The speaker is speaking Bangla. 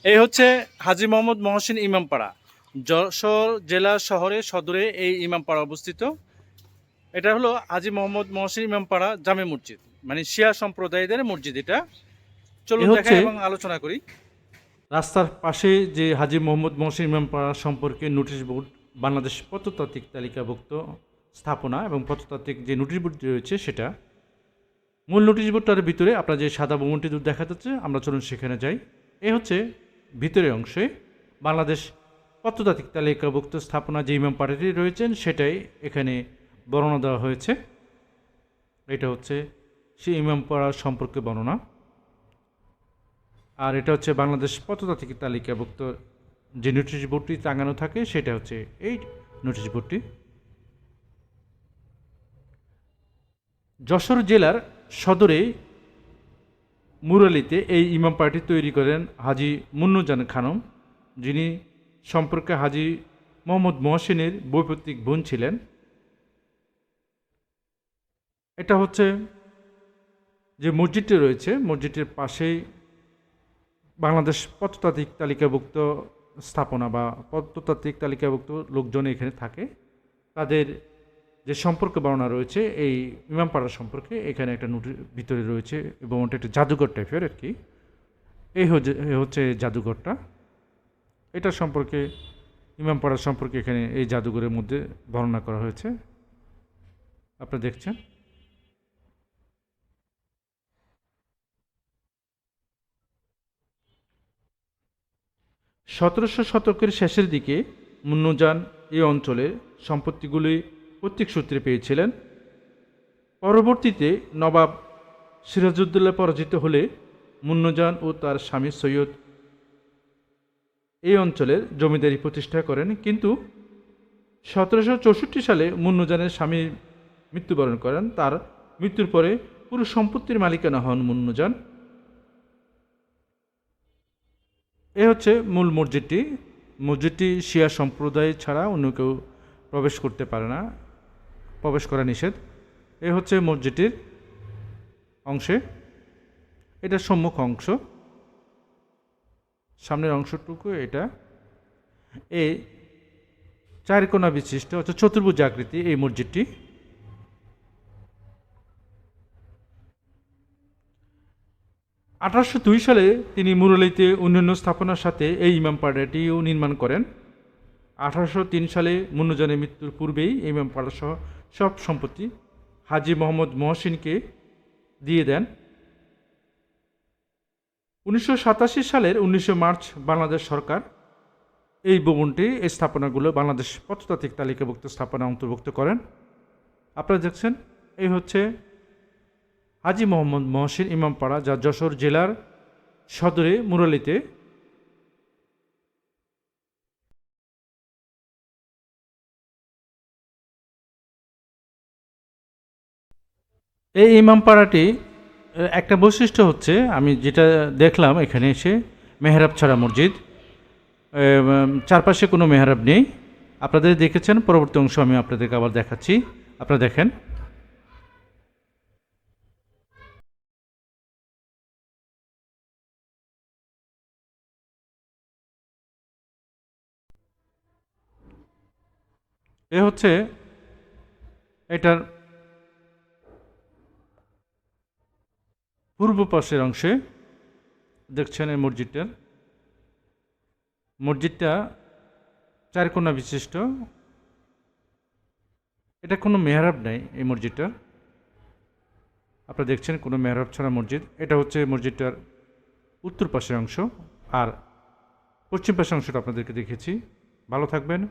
এই হচ্ছে হাজী মোহাম্মদ মহসিন ইমামপাড়া। যশোর জেলা শহরের সদরে এই ইমামপাড়া অবস্থিত। এটা হলো হাজী মোহাম্মদ মহসিন ইমামপাড়া জামে মসজিদ, মানে শিয়া সম্প্রদায়দের মসজিদ এটা। এ চলুন হচ্ছে দেখাই এবং আলোচনা করি। রাস্তার পাশে যে হাজী মোহাম্মদ মহসিন ইমামপাড়া সম্পর্কে নোটিশ বোর্ড, বাংলাদেশ প্রত্নতাত্ত্বিক তালিকাভুক্ত স্থাপনা এবং প্রত্নতাত্ত্বিক যে নোটিশ বোর্ডটি রয়েছে সেটা। মূল নোটিশ বোর্ডটার ভিতরে আপনার যে সাদা ভবনটি দূর দেখা যাচ্ছে, আমরা চলুন সেখানে যাই। এ হচ্ছে ভিতরের অংশে বাংলাদেশ প্রত্নতাত্ত্বিক তালিকাভুক্ত স্থাপনা যে ইমামপাড়াটি রয়েছেন সেটাই এখানে বর্ণনা দেওয়া হয়েছে। এটা হচ্ছে সেই ইমামপাড়া সম্পর্কে বর্ণনা। আর এটা হচ্ছে বাংলাদেশ প্রত্নতাত্ত্বিক তালিকাভুক্ত যে নোটিশ বোর্ডটি টাঙানো থাকে সেটা হচ্ছে এই নোটিশ বোর্ডটি। যশোর জেলার সদরে মুরালিতে এই ইমামপাড়াটি তৈরি করেন হাজী মুন্নুজান খানম, যিনি সম্পর্কে হাজী মোহাম্মদ মহসিনের বৈপত্তিক বোন ছিলেন। এটা হচ্ছে যে মসজিদটি রয়েছে, মসজিদটির পাশেই বাংলাদেশ প্রত্নতাত্ত্বিক তালিকাভুক্ত স্থাপনা বা প্রত্নতাত্ত্বিক তালিকাভুক্ত লোকজন এখানে থাকে। তাদের যে সম্পর্ক বর্ণনা রয়েছে এই ইমামপাড়া সম্পর্কে, এখানে একটা নোটিশ ভিতরে রয়েছে এবং ওটা একটা জাদুঘর টাইপের আর কি। এই হচ্ছে জাদুঘরটা। এটা সম্পর্কে, ইমামপাড়া সম্পর্কে এখানে এই জাদুঘরের মধ্যে বর্ণনা করা হয়েছে, আপনারা দেখছেন। সতেরোশো শতকের শেষের দিকে মুন্নুজান এই অঞ্চলের সম্পত্তিগুলি পৈতৃক সূত্রে পেয়েছিলেন। পরবর্তীতে নবাব সিরাজউদ্দৌলা পরাজিত হলে মুন্নুজান ও তার স্বামী সৈয়দ এই অঞ্চলের জমিদারি প্রতিষ্ঠা করেন, কিন্তু 1764 সালে মুন্নুজানের স্বামী মৃত্যুবরণ করেন। তার মৃত্যুর পরে পুরো সম্পত্তির মালিকানা হন মুন্নুজান। এ হচ্ছে মূল মসজিদটি। মসজিদটি শিয়া সম্প্রদায় ছাড়া অন্য কেউ প্রবেশ করতে পারে না, প্রবেশ করা নিষেধ। এ হচ্ছে মসজিদটির অংশে, এটা সম্মুখ অংশ, সামনের অংশটুকু এটা। এই চারকোনা বিশিষ্ট অর্থাৎ চতুর্ভুজ আকৃতি এই মসজিদটি। 1802 সালে তিনি মুরালিতে অন্যান্য স্থাপনার সাথে এই ইমামপাড়াটিও নির্মাণ করেন। 1803 সালে মুন্নুজানের মৃত্যুর পূর্বেই এই ইমামপাড়া সহ সব সম্পত্তি হাজী মোহাম্মদ মহসিনকে দিয়ে দেন। 1987 সালের 19 মার্চ বাংলাদেশ সরকার এই ভবনটি, এই স্থাপনাগুলো বাংলাদেশ প্রত্নতাত্ত্বিক তালিকাভুক্ত স্থাপনা অন্তর্ভুক্ত করেন। আপনারা দেখছেন এই হচ্ছে হাজী মোহাম্মদ মহসিন ইমামপাড়া, যা যশোর জেলার সদরে মুরালিতে। এই ইমামপাড়াটি একটা বৈশিষ্ট্য হচ্ছে, আমি যেটা দেখলাম এখানে এসে, মেহরাব ছাড়া মসজিদ। চারপাশে কোনো মেহরাব নেই। আপনাদের দেখেছেন, পরবর্তী অংশ আমি আপনাদেরকে আবার দেখাচ্ছি, আপনারা দেখেন। এ হচ্ছে এটার পূর্ব পাশের অংশে দেখছেন এই মসজিদটা চারকোনা বিশিষ্ট। এটা কোনো মেহরাব নেই এই মসজিদটার, আপনারা দেখছেন কোনো মেহরাব ছাড়া মসজিদ। এটা হচ্ছে মসজিদটার উত্তর পাশের অংশ, আর পশ্চিম পাশের অংশটা আপনাদেরকে দেখেছি। ভালো থাকবেন।